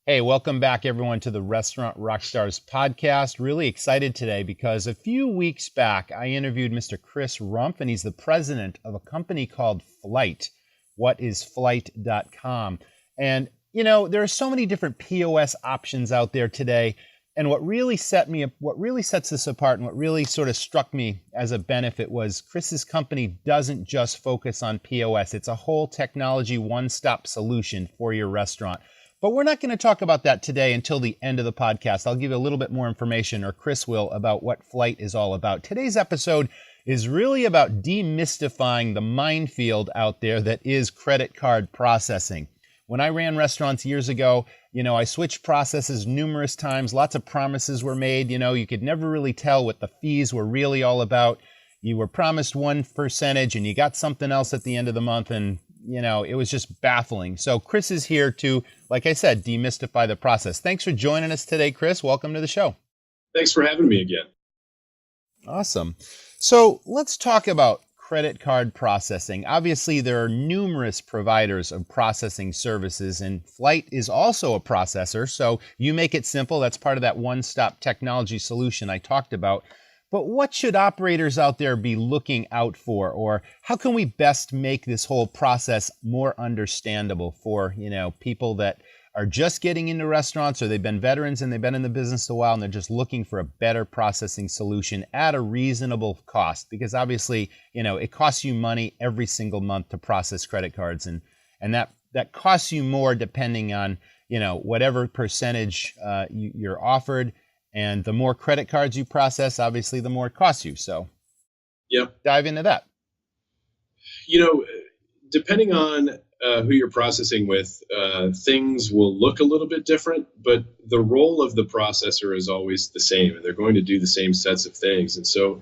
Hey, welcome back everyone to the Restaurant Rockstars podcast. Really excited today because a few weeks back I interviewed Mr. Chris Rumpf, and he's the president of a company called FLYGHT. Whatisflyght.com. And there are so many different POS options out there today. And what really sets this apart and what really sort of struck me as a benefit was Chris's company doesn't just focus on POS. It's a whole technology one-stop solution for your restaurant. But we're not going to talk about that today until the end of the podcast. I'll give you a little bit more information, or Chris will, about what FLYGHT is all about. Today's episode is really about demystifying the minefield out there that is credit card processing. When I ran restaurants years ago, I switched processes numerous times. Lots of promises were made. You could never really tell what the fees were really all about. You were promised one percentage and you got something else at the end of the month, and it was just baffling. So Chris is here to, like I said, demystify the process. Thanks for joining us today, Chris. Welcome to the show. Thanks for having me again. Awesome. So let's talk about credit card processing. Obviously, there are numerous providers of processing services, and FLYGHT is also a processor. So you make it simple. That's part of that one-stop technology solution I talked about. But what should operators out there be looking out for, or how can we best make this whole process more understandable for, people that are just getting into restaurants, or they've been veterans and they've been in the business a while and they're just looking for a better processing solution at a reasonable cost? Because obviously, it costs you money every single month to process credit cards, and that costs you more depending on, whatever percentage you're offered. And the more credit cards you process, obviously, the more it costs you. So dive into that. Depending on who you're processing with, things will look a little bit different, but the role of the processor is always the same, and they're going to do the same sets of things. And so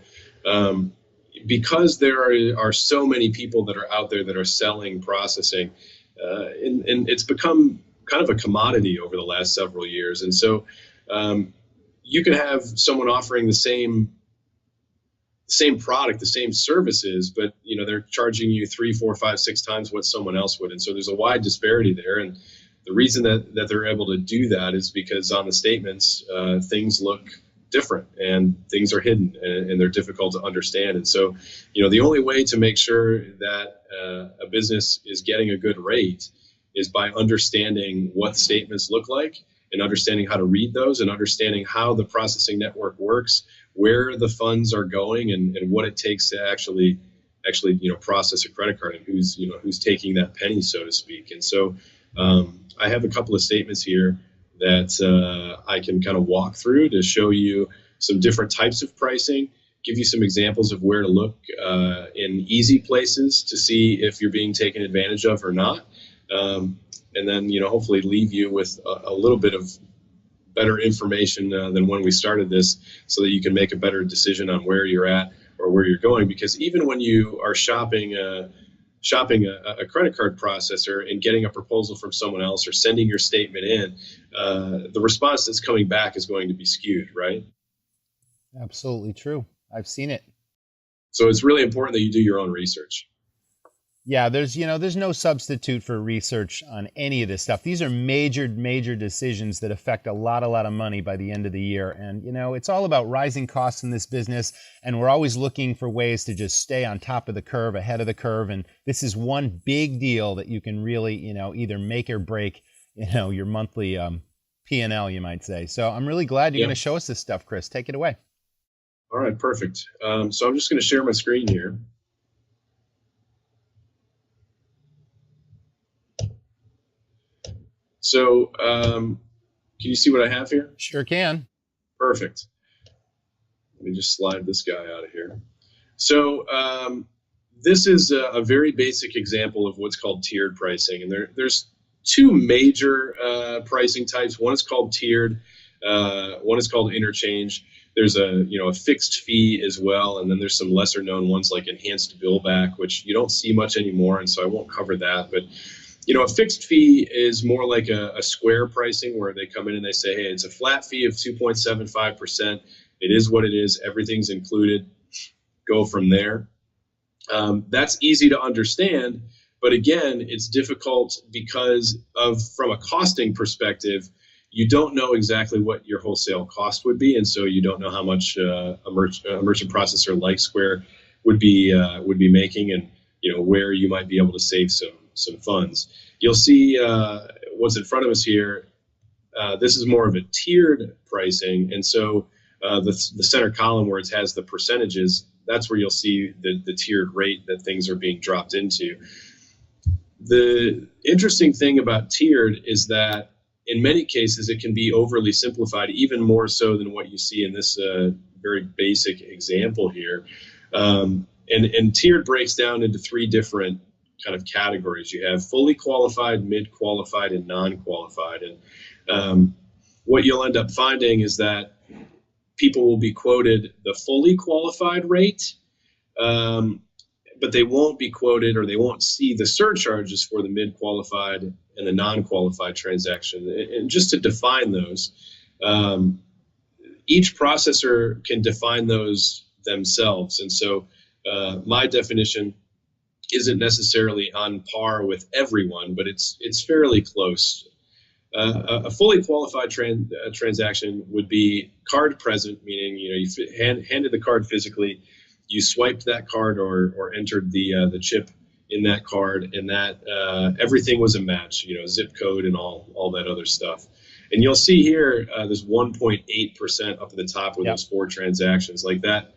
because there are so many people that are out there that are selling processing, and it's become kind of a commodity over the last several years. And so you can have someone offering the same product, the same services, but they're charging you 3, 4, 5, 6 times what someone else would. And so there's a wide disparity there. And the reason that they're able to do that is because on the statements, things look different and things are hidden and they're difficult to understand. And so, the only way to make sure that a business is getting a good rate is by understanding what statements look like, and understanding how to read those, and understanding how the processing network works, where the funds are going, and what it takes to actually process a credit card, and who's taking that penny, so to speak. And so I have a couple of statements here that I can kind of walk through to show you some different types of pricing, give you some examples of where to look in easy places to see if you're being taken advantage of or not. And then, hopefully leave you with a little bit of better information than when we started this, so that you can make a better decision on where you're at or where you're going. Because even when you are shopping a credit card processor and getting a proposal from someone else, or sending your statement in, the response that's coming back is going to be skewed, right? Absolutely true. I've seen it. So it's really important that you do your own research. Yeah, there's no substitute for research on any of this stuff. These are major decisions that affect a lot of money by the end of the year. And, it's all about rising costs in this business. And we're always looking for ways to just stay on top of the curve, ahead of the curve. And this is one big deal that you can really, either make or break, your monthly P&L, you might say. So I'm really glad you're going to show us this stuff, Chris. Take it away. All right, perfect. So I'm just going to share my screen here. So can you see what I have here? Sure can. Perfect. Let me just slide this guy out of here. So this is a very basic example of what's called tiered pricing. And there's two major pricing types. One is called tiered. One is called interchange. There's a fixed fee as well, and then there's some lesser known ones like enhanced bill back, which you don't see much anymore, and so I won't cover that. But a fixed fee is more like a square pricing, where they come in and they say, hey, it's a flat fee of 2.75%. It is what it is. Everything's included. Go from there. That's easy to understand, but again, it's difficult because from a costing perspective, you don't know exactly what your wholesale cost would be, and so you don't know how much a merchant processor like Square would be making, and where you might be able to save some funds. You'll see what's in front of us here. This is more of a tiered pricing, and so the center column where it has the percentages, that's where you'll see the tiered rate that things are being dropped into. The interesting thing about tiered is that in many cases, it can be overly simplified, even more so than what you see in this very basic example here. And tiered breaks down into three different kind of categories. You have fully qualified, mid-qualified, and non-qualified. And what you'll end up finding is that people will be quoted the fully qualified rate, but they won't be quoted, or they won't see the surcharges for the mid-qualified and the non-qualified transaction. And just to define those, each processor can define those themselves. And so my definition isn't necessarily on par with everyone, but it's fairly close. A fully qualified transaction would be card present, meaning you handed the card physically, you swiped that card or entered the chip in that card, and that everything was a match, zip code and all that other stuff. And you'll see here there's 1.8% up at the top with those four transactions like that.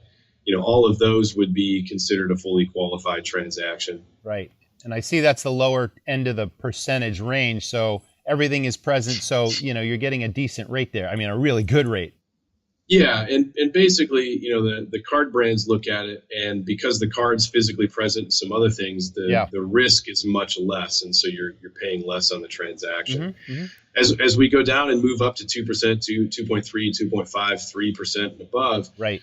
All of those would be considered a fully qualified transaction. Right. And I see that's the lower end of the percentage range. So everything is present. So, you're getting a decent rate there. I mean, a really good rate. Yeah, and basically, the card brands look at it, and because the card's physically present and some other things, the risk is much less, and so you're paying less on the transaction. As we go down and move up to 2%, to 2.3, 2.5, 3% and above, right,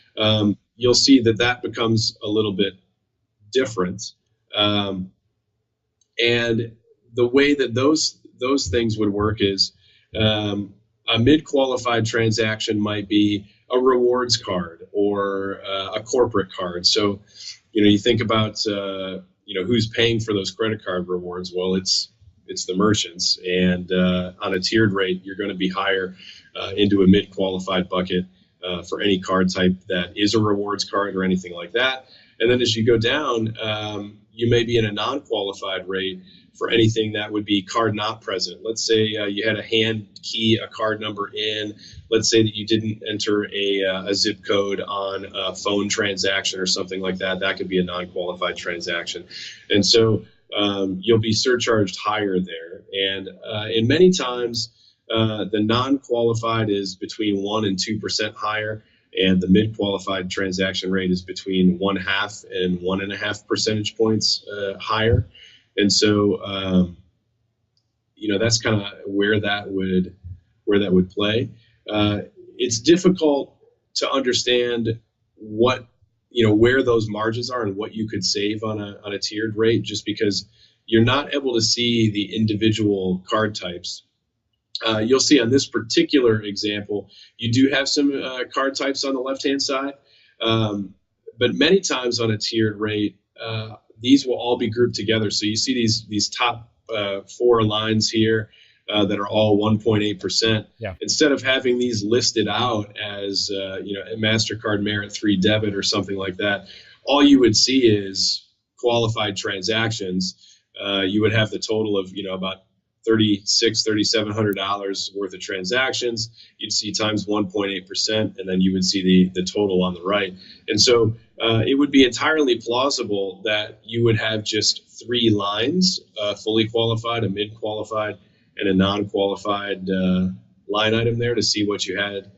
you'll see that becomes a little bit different. And the way that those things would work is a mid-qualified transaction might be a rewards card or a corporate card. So, you think about, who's paying for those credit card rewards. Well, it's the merchants. And on a tiered rate, you're going to be higher into a mid-qualified bucket for any card type that is a rewards card or anything like that. And then as you go down, you may be in a non-qualified rate for anything that would be card not present. Let's say you had a hand key a card number in. Let's say that you didn't enter a zip code on a phone transaction or something like that. That could be a non-qualified transaction. And so you'll be surcharged higher there. And in many times, the non-qualified is between 1 and 2% higher, and the mid-qualified transaction rate is between 0.5 and 1.5 percentage points higher. And so, that's kind of where that would play. It's difficult to understand where those margins are and what you could save on a tiered rate, just because you're not able to see the individual card types. You'll see on this particular example, you do have some card types on the left-hand side, but many times on a tiered rate, these will all be grouped together. So you see these top 4 lines here that are all 1.8%. Yeah. Instead of having these listed out as a MasterCard Merit 3 debit or something like that, all you would see is qualified transactions. You would have the total of about $3,700 worth of transactions. You'd see times 1.8%, and then you would see the total on the right. And so it would be entirely plausible that you would have just 3 lines, fully qualified, a mid-qualified, and a non-qualified line item there to see what you had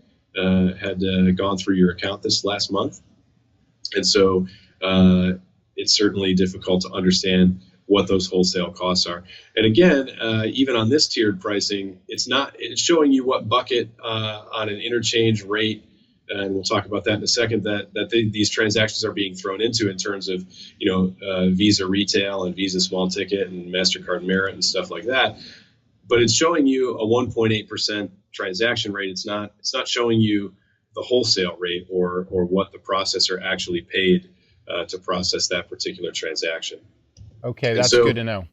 gone through your account this last month. And so it's certainly difficult to understand what those wholesale costs are. And again, even on this tiered pricing, it's showing you what bucket on an interchange rate, and we'll talk about that in a second, that these transactions are being thrown into in terms of Visa retail and Visa small ticket and MasterCard Merit and stuff like that. But it's showing you a 1.8% transaction rate. It's not showing you the wholesale rate or what the processor actually paid to process that particular transaction. Okay, that's good to know.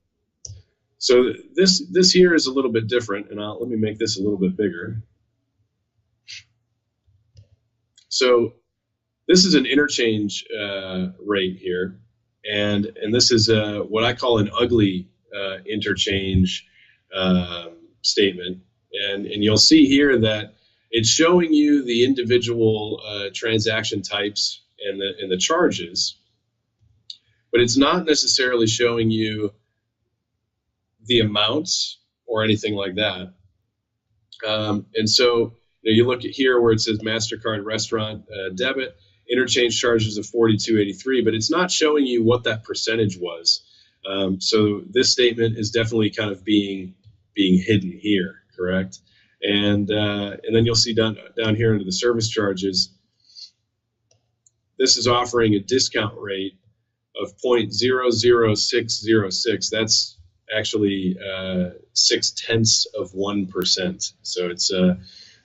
So this here is a little bit different, and let me make this a little bit bigger. So this is an interchange rate here, and this is what I call an ugly interchange statement, and you'll see here that it's showing you the individual transaction types and the charges, but it's not necessarily showing you the amounts or anything like that. And so you look at here where it says MasterCard restaurant debit, interchange charges of $42.83, but it's not showing you what that percentage was. So this statement is definitely kind of being hidden here, correct? And then you'll see down here under the service charges, this is offering a discount rate of 0.00606. That's actually 0.6%. So it's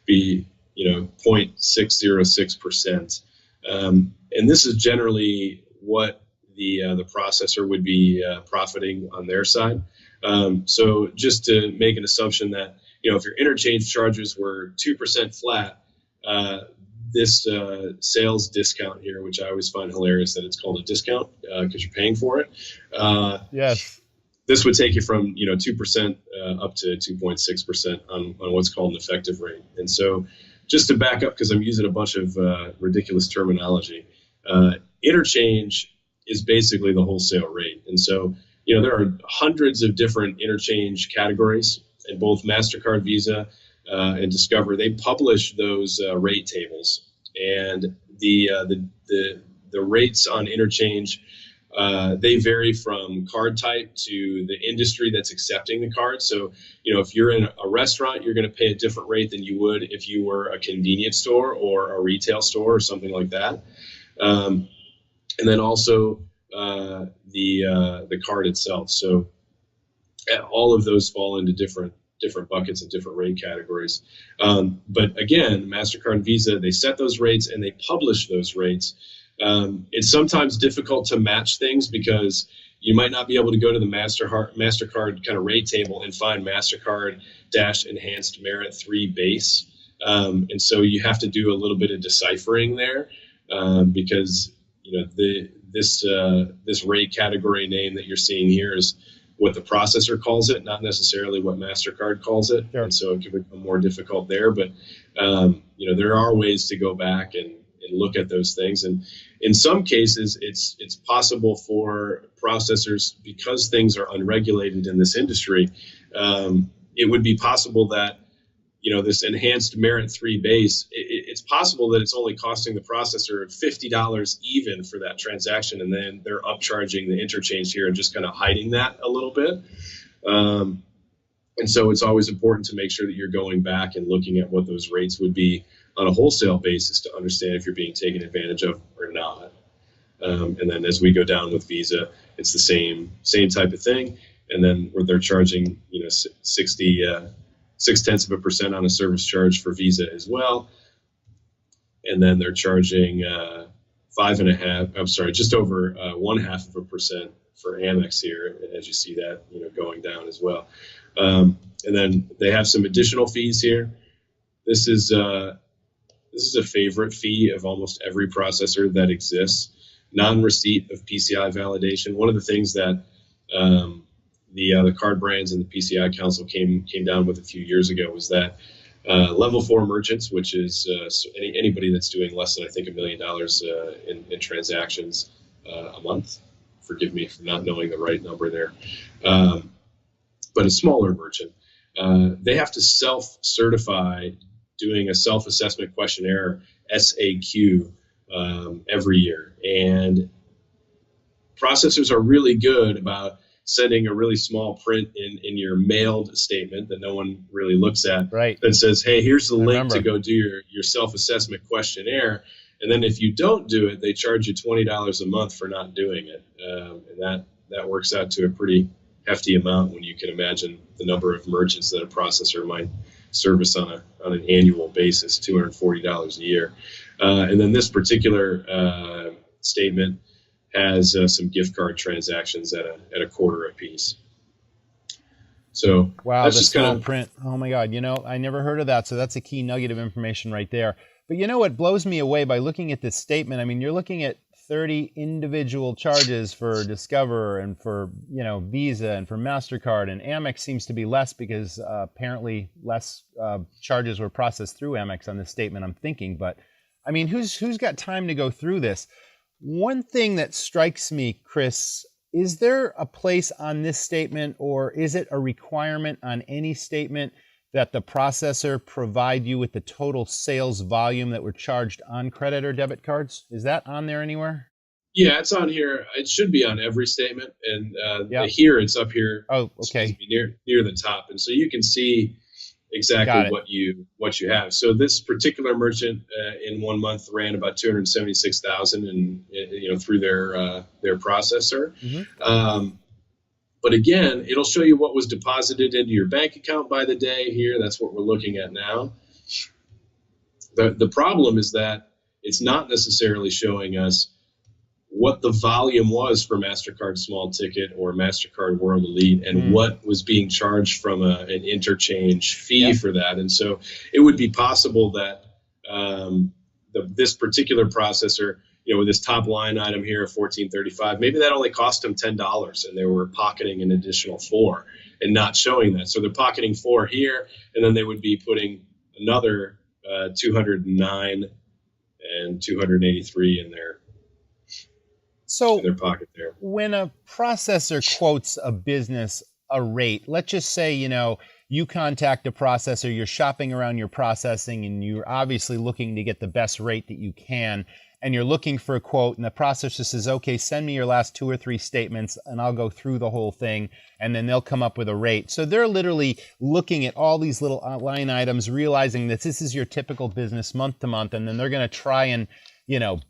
be 0.606%. And this is generally what the processor would be profiting on their side. So just to make an assumption that if your interchange charges were 2% flat, this sales discount here, which I always find hilarious that it's called a discount because you're paying for it. Yes. This would take you from 2% up to 2.6% on what's called an effective rate. And so, just to back up, because I'm using a bunch of ridiculous terminology, interchange is basically the wholesale rate. And so, there are hundreds of different interchange categories, and both MasterCard, Visa, and Discover, they publish those rate tables, and the rates on interchange. They vary from card type to the industry that's accepting the card. So, if you're in a restaurant, you're going to pay a different rate than you would if you were a convenience store or a retail store or something like that. And then also the card itself. So all of those fall into different buckets and different rate categories. But again, MasterCard and Visa, they set those rates and they publish those rates. It's sometimes difficult to match things because you might not be able to go to the MasterCard kind of rate table and find MasterCard Enhanced Merit 3 base. And so you have to do a little bit of deciphering there because this rate category name that you're seeing here is what the processor calls it, not necessarily what MasterCard calls it. Sure. And so it can become more difficult there. But there are ways to go back and look at those things. And in some cases, it's possible for processors, because things are unregulated in this industry, it would be possible that, this Enhanced Merit 3 base, it's possible that it's only costing the processor $50 even for that transaction, and then they're upcharging the interchange here and just kind of hiding that a little bit. And so it's always important to make sure that you're going back and looking at what those rates would be on a wholesale basis to understand if you're being taken advantage of or not. And then as we go down with Visa, it's the same type of thing. And then where they're charging, 0.6% on a service charge for Visa as well. And then they're charging just over 0.5% for Amex here. And as you see that, going down as well. And then they have some additional fees here. This is a favorite fee of almost every processor that exists. Non-receipt of PCI validation. One of the things that the card brands and the PCI Council came down with a few years ago was that level 4 merchants, which is anybody that's doing less than, I think, $1 million in transactions a month. Forgive me for not knowing the right number there. But a smaller merchant, they have to self-certify doing a self-assessment questionnaire, SAQ, every year. And processors are really good about sending a really small print in your mailed statement that no one really looks at, right, that says, hey, here's the link to go do your self-assessment questionnaire. And then if you don't do it, they charge you $20 a month for not doing it. And that works out to a pretty hefty amount when you can imagine the number of merchants that a processor might service on an annual basis, $240 a year. And then this particular statement has some gift card transactions at a quarter a piece. So Wow, that's the just small kind of, print. Oh my God. I never heard of that. So that's a key nugget of information right there. But what blows me away by looking at this statement? I mean, you're looking at 30 individual charges for Discover and for, Visa and for MasterCard, and Amex seems to be less because apparently less charges were processed through Amex on this statement, I'm thinking. But I mean, who's got time to go through this? One thing that strikes me, Chris, is there a place on this statement, or is it a requirement on any statement that the processor provide you with the total sales volume that were charged on credit or debit cards? Is that on there anywhere? yeah, it's on here. It should be on every statement. And Yeah. here, it's up here. Oh, okay. Near the top. And so you can see exactly Got it. what you have. So this particular merchant in 1 month ran about 276,000 and through their processor. Mm-hmm. But again, it'll show you what was deposited into your bank account by the day here. That's what we're looking at now. The problem is that it's not necessarily showing us what the volume was for MasterCard Small Ticket or MasterCard World Elite and what was being charged from an interchange fee for that. And so it would be possible that this particular processor, with this top line item here of $14.35, maybe that only cost them $10 and they were pocketing an additional $4 and not showing that. So they're pocketing $4 here, and then they would be putting another 209 and 283 in their pocket there. When a processor quotes a business a rate, let's just say, you contact a processor, you're shopping around your processing, and you're obviously looking to get the best rate that you can, and you're looking for a quote, and the processor says, okay, send me your last 2 or 3 statements, and I'll go through the whole thing, and then they'll come up with a rate. So they're literally looking at all these little line items, realizing that this is your typical business month to month, and then they're going to try and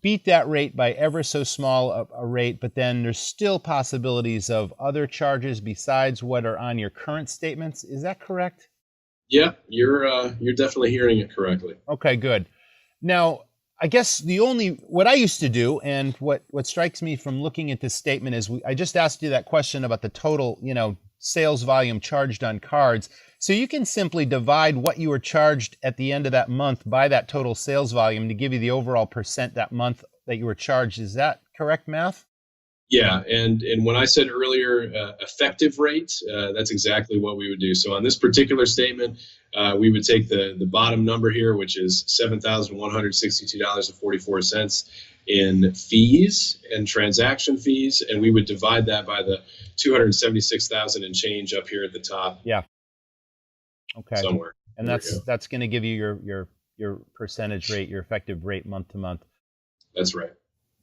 beat that rate by ever so small a rate, but then there's still possibilities of other charges besides what are on your current statements. Is that correct? Yeah, you're definitely hearing it correctly. Okay, good. Now, I guess what I used to do, and what strikes me from looking at this statement is I just asked you that question about the total, sales volume charged on cards. So you can simply divide what you were charged at the end of that month by that total sales volume to give you the overall percent that month that you were charged. Is that correct math? Yeah, and when I said earlier effective rate, that's exactly what we would do. So on this particular statement, we would take the bottom number here, which is $7,162.44 in fees and transaction fees, and we would divide that by the 276,000 and change up here at the top. Yeah. Okay. Somewhere. And that's going to give you your percentage rate, your effective rate month to month. That's right.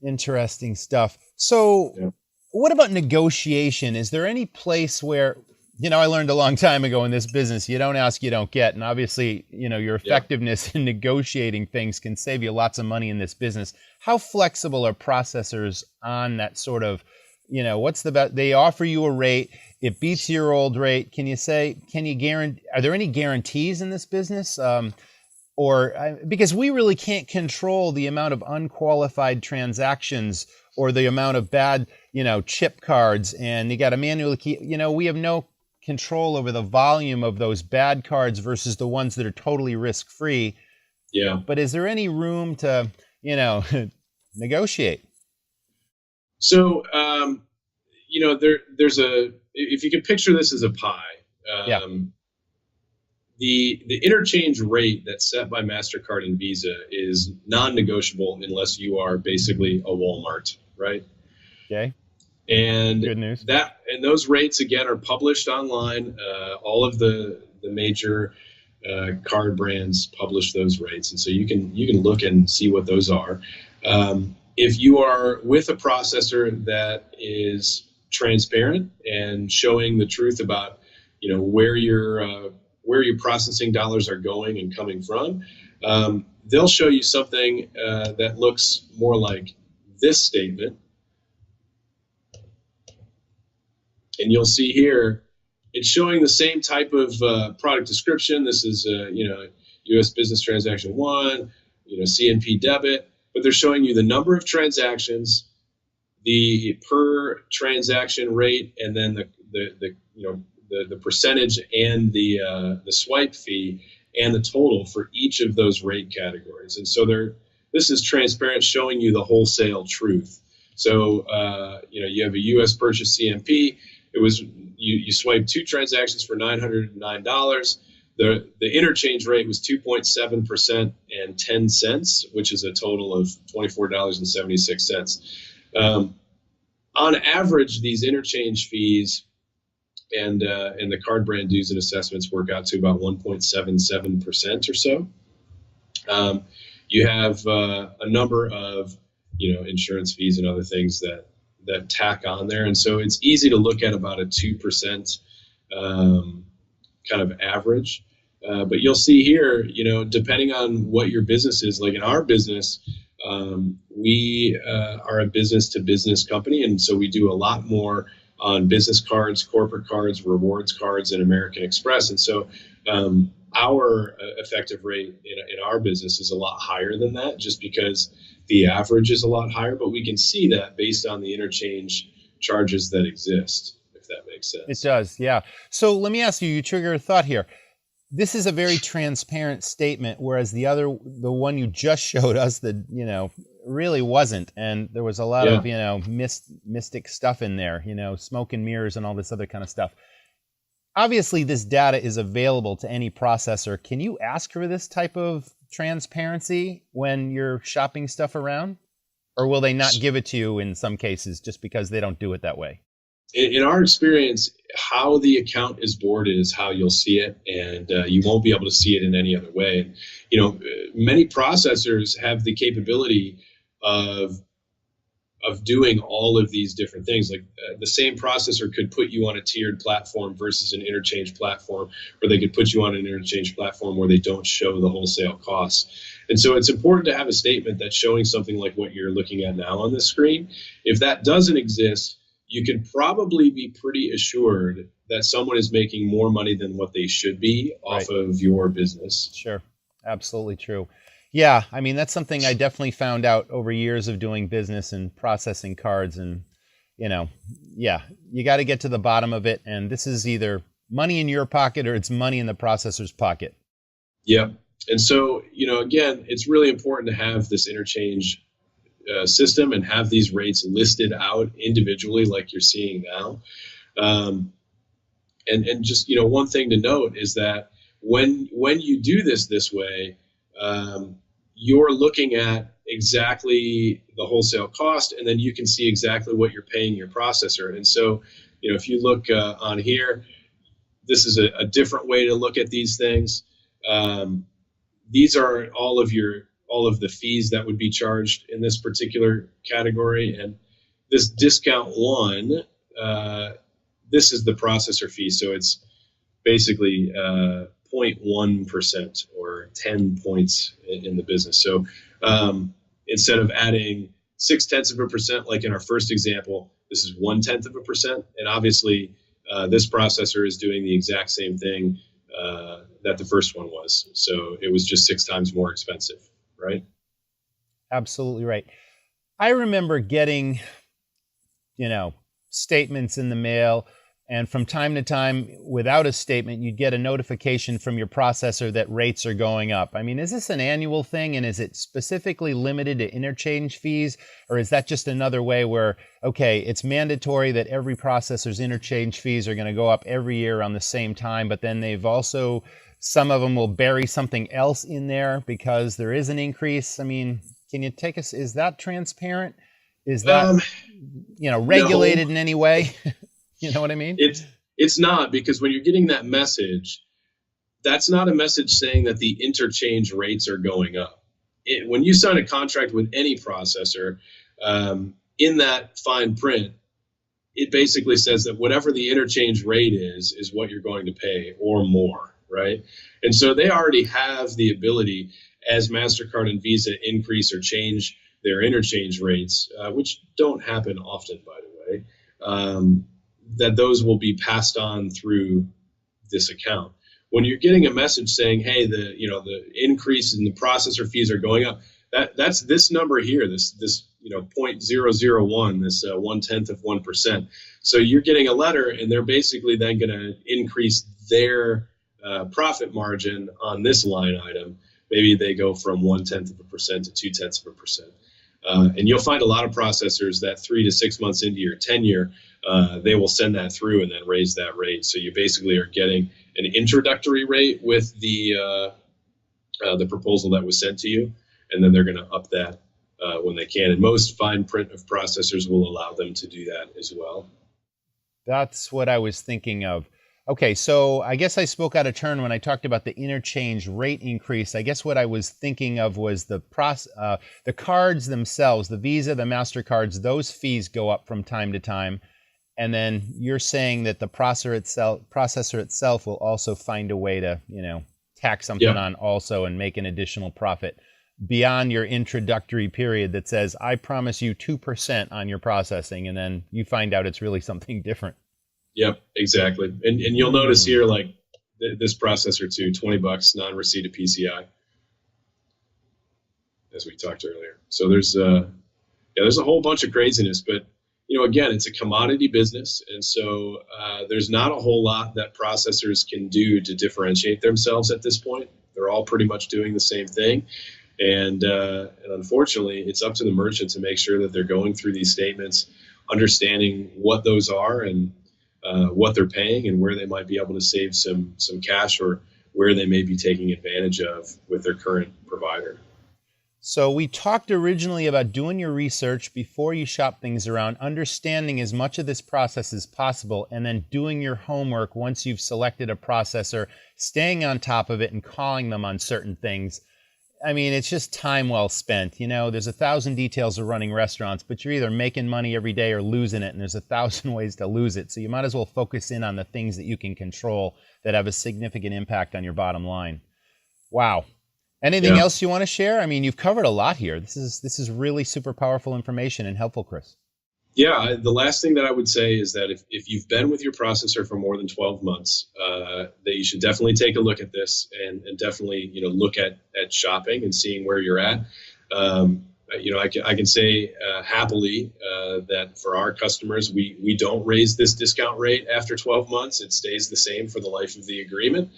Interesting stuff. So what about negotiation? Is there any place where, I learned a long time ago in this business, you don't ask, you don't get. And obviously, your effectiveness in negotiating things can save you lots of money in this business. How flexible are processors on that sort of, what's the best? They offer you a rate. It beats your old rate. Can you guarantee, are there any guarantees in this business? Because we really can't control the amount of unqualified transactions or the amount of bad, chip cards, and you got to manually keep, we have no control over the volume of those bad cards versus the ones that are totally risk-free. Yeah. But is there any room to, negotiate? So, there's if you can picture this as a pie, The interchange rate that's set by MasterCard and Visa is non-negotiable unless you are basically a Walmart, right? Okay. And good news. Those rates again are published online. All of the major card brands publish those rates, and so you can look and see what those are. If you are with a processor that is transparent and showing the truth about where your processing dollars are going and coming from, they'll show you something that looks more like this statement. And you'll see here, it's showing the same type of product description. This is, U.S. Business Transaction 1, CNP debit, but they're showing you the number of transactions, the per transaction rate, and then the the percentage and the swipe fee and the total for each of those rate categories. And so this is transparent, showing you the wholesale truth. So you have a U.S. purchase CMP. It was you swiped 2 transactions for $909. The interchange rate was 2.7% and 10 cents, which is a total of $24.76. On average, these interchange fees and the card brand dues and assessments work out to about 1.77% or so. You have a number of insurance fees and other things that tack on there, and so it's easy to look at about a 2% kind of average. But you'll see here, depending on what your business is, like in our business, we are a business-to-business company, and so we do a lot more on business cards, corporate cards, rewards cards, and American Express. And so our effective rate in our business is a lot higher than that, just because the average is a lot higher. But we can see that based on the interchange charges that exist, if that makes sense. It does, yeah. So let me ask you, you trigger a thought here. This is a very transparent statement, whereas the one you just showed us, really wasn't. And there was a lot of, mystic stuff in there, smoke and mirrors and all this other kind of stuff. Obviously, this data is available to any processor. Can you ask for this type of transparency when you're shopping stuff around? Or will they not give it to you in some cases just because they don't do it that way? In our experience, how the account is boarded is how you'll see it, and you won't be able to see it in any other way. Many processors have the capability of doing all of these different things. Like the same processor could put you on a tiered platform versus an interchange platform, or they could put you on an interchange platform where they don't show the wholesale costs. And so it's important to have a statement that's showing something like what you're looking at now on the screen. If that doesn't exist, you can probably be pretty assured that someone is making more money than what they should be off of your business. Sure. Absolutely true. Yeah. I mean, that's something I definitely found out over years of doing business and processing cards. And, you got to get to the bottom of it. And this is either money in your pocket or it's money in the processor's pocket. Yeah. And so, again, it's really important to have this interchange system and have these rates listed out individually like you're seeing now. And just, one thing to note is that when you do this way, you're looking at exactly the wholesale cost, and then you can see exactly what you're paying your processor. And so, if you look on here, this is a different way to look at these things. These are all of the fees that would be charged in this particular category. And this discount one, this is the processor fee. So it's basically 0.1% or 10 points in the business. So instead of adding 0.6%, like in our first example, this is 0.1%. And obviously this processor is doing the exact same thing that the first one was. So it was just 6 times more expensive. Right? Absolutely right. I remember getting, statements in the mail, and from time to time, without a statement, you'd get a notification from your processor that rates are going up. I mean, is this an annual thing, and is it specifically limited to interchange fees, or is that just another way where, okay, it's mandatory that every processor's interchange fees are going to go up every year around the same time, but then they've also some of them will bury something else in there because there is an increase. I mean, can you take us, is that transparent? Is that, regulated in any way? You know what I mean? It's not, because when you're getting that message, that's not a message saying that the interchange rates are going up. When you sign a contract with any processor, in that fine print, it basically says that whatever the interchange rate is what you're going to pay or more. Right. And so they already have the ability, as MasterCard and Visa increase or change their interchange rates, which don't happen often, by the way, that those will be passed on through this account. When you're getting a message saying, hey, the increase in the processor fees are going up, that's this number here, this .001, this 1/10 of 1%. So you're getting a letter, and they're basically then going to increase their profit margin on this line item. Maybe they go from 1/10 of a percent to 2/10 of a percent. And you'll find a lot of processors that 3 to 6 months into your tenure, they will send that through and then raise that rate. So you basically are getting an introductory rate with the proposal that was sent to you, and then they're going to up that when they can. And most fine print of processors will allow them to do that as well. That's what I was thinking of. Okay, so I guess I spoke out of turn when I talked about the interchange rate increase. I guess what I was thinking of was the cards themselves, the Visa, the MasterCards, those fees go up from time to time. And then you're saying that the processor itself will also find a way to, tack something on also and make an additional profit beyond your introductory period that says, I promise you 2% on your processing, and then you find out it's really something different. Yep, exactly. And you'll notice here, like this processor too, $20 non-receipt of PCI, as we talked earlier. So there's a whole bunch of craziness, but again, it's a commodity business, and so there's not a whole lot that processors can do to differentiate themselves at this point. They're all pretty much doing the same thing, and unfortunately, it's up to the merchant to make sure that they're going through these statements, understanding what those are and what they're paying and where they might be able to save some cash or where they may be taking advantage of with their current provider. So we talked originally about doing your research before you shop things around, understanding as much of this process as possible, and then doing your homework once you've selected a processor, staying on top of it and calling them on certain things. I mean, it's just time well spent. There's 1,000 details of running restaurants, but you're either making money every day or losing it, and there's 1,000 ways to lose it. So you might as well focus in on the things that you can control that have a significant impact on your bottom line. Wow. Anything else you want to share? I mean, you've covered a lot here. This is really super powerful information and helpful, Chris. Yeah, the last thing that I would say is that if you've been with your processor for more than 12 months, that you should definitely take a look at this and definitely look at shopping and seeing where you're at. I can say happily that for our customers, we don't raise this discount rate after 12 months. It stays the same for the life of the agreement.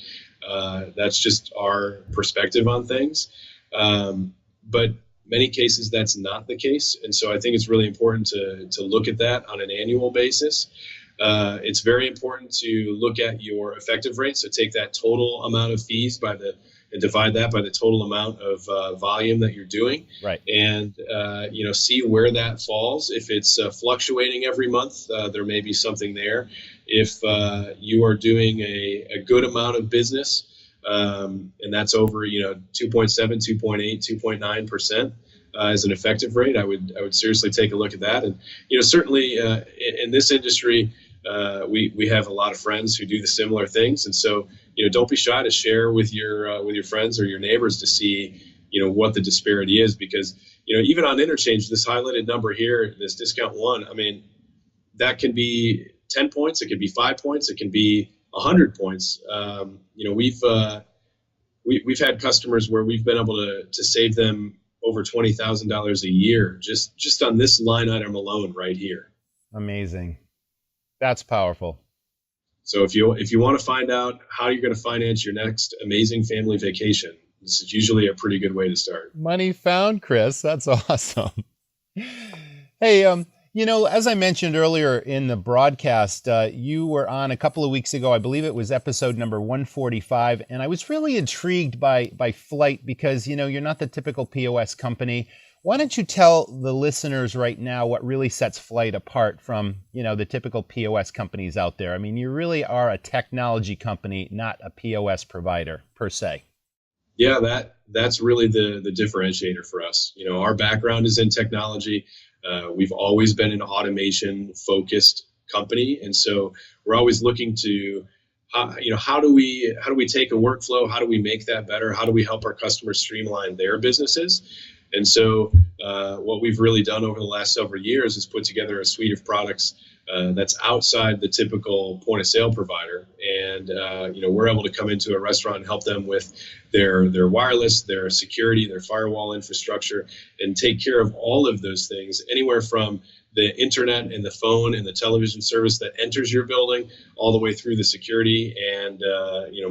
That's just our perspective on things. But many cases, that's not the case. And so I think it's really important to look at that on an annual basis. It's very important to look at your effective rate. So take that total amount of fees and divide that by the total amount of volume that you're doing. Right. And, see where that falls. If it's fluctuating every month, there may be something there. If you are doing a good amount of business, and that's over 2.7, 2.8, 2.9% as an effective rate, I would seriously take a look at that. And certainly in this industry, we have a lot of friends who do the similar things, and so don't be shy to share with your friends or your neighbors to see what the disparity is, because even on interchange, this highlighted number here, this discount one, I mean, that can be 10 points, it could be 5 points, it can be 100 points. We've had customers where we've been able to save them over $20,000 a year just on this line item alone right here. Amazing. That's powerful. So if you want to find out how you're going to finance your next amazing family vacation, this is usually a pretty good way to start. Money found, Chris. That's awesome. Hey, as I mentioned earlier in the broadcast, you were on a couple of weeks ago. I believe it was episode number 145, and I was really intrigued by FLYGHT because, you're not the typical POS company. Why don't you tell the listeners right now what really sets FLYGHT apart from, the typical POS companies out there? I mean, you really are a technology company, not a POS provider per se. Yeah, that's really the differentiator for us. Our background is in technology. We've always been an automation-focused company, and so we're always looking to, how do we take a workflow? How do we make that better? How do we help our customers streamline their businesses? And so what we've really done over the last several years is put together a suite of products that's outside the typical point of sale provider. And, we're able to come into a restaurant and help them with their wireless, their security, their firewall infrastructure, and take care of all of those things, anywhere from the internet and the phone and the television service that enters your building, all the way through the security and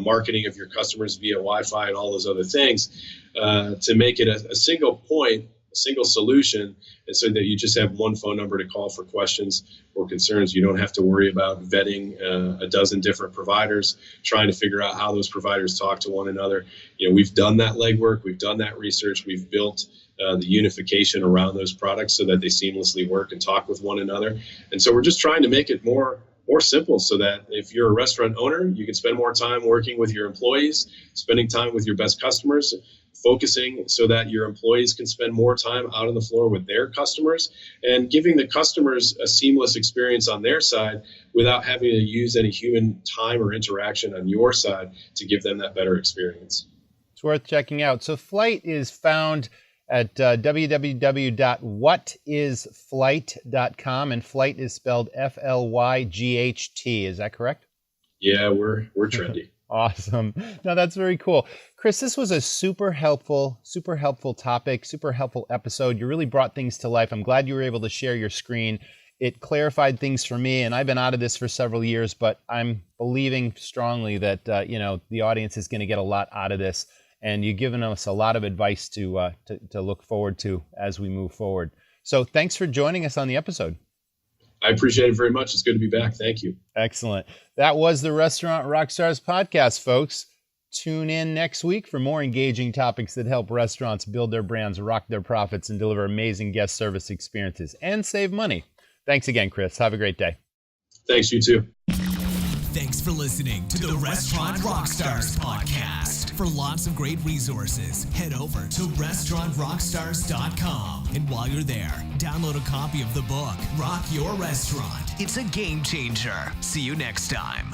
marketing of your customers via Wi-Fi and all those other things, to make it a single point, a single solution, and so that you just have one phone number to call for questions or concerns. You don't have to worry about vetting a dozen different providers, trying to figure out how those providers talk to one another. We've done that legwork, we've done that research, we've built the unification around those products so that they seamlessly work and talk with one another. And so we're just trying to make it more simple, so that if you're a restaurant owner, you can spend more time working with your employees, spending time with your best customers, focusing so that your employees can spend more time out on the floor with their customers, and giving the customers a seamless experience on their side without having to use any human time or interaction on your side to give them that better experience. It's worth checking out. So FLYGHT is found at www.whatisflyght.com, and FLYGHT is spelled FLYGHT. Is that correct? Yeah, we're trendy. Awesome. No, that's very cool. Chris, this was a super helpful topic, super helpful episode. You really brought things to life. I'm glad you were able to share your screen. It clarified things for me, and I've been out of this for several years, but I'm believing strongly that the audience is going to get a lot out of this. And you've given us a lot of advice to look forward to as we move forward. So thanks for joining us on the episode. I appreciate it very much. It's good to be back. Thank you. Excellent. That was the Restaurant Rockstars podcast, folks. Tune in next week for more engaging topics that help restaurants build their brands, rock their profits, and deliver amazing guest service experiences and save money. Thanks again, Chris. Have a great day. Thanks, you too. Thanks for listening to the Restaurant Rockstars podcast. For lots of great resources, head over to restaurantrockstars.com. And while you're there, download a copy of the book, Rock Your Restaurant. It's a game changer. See you next time.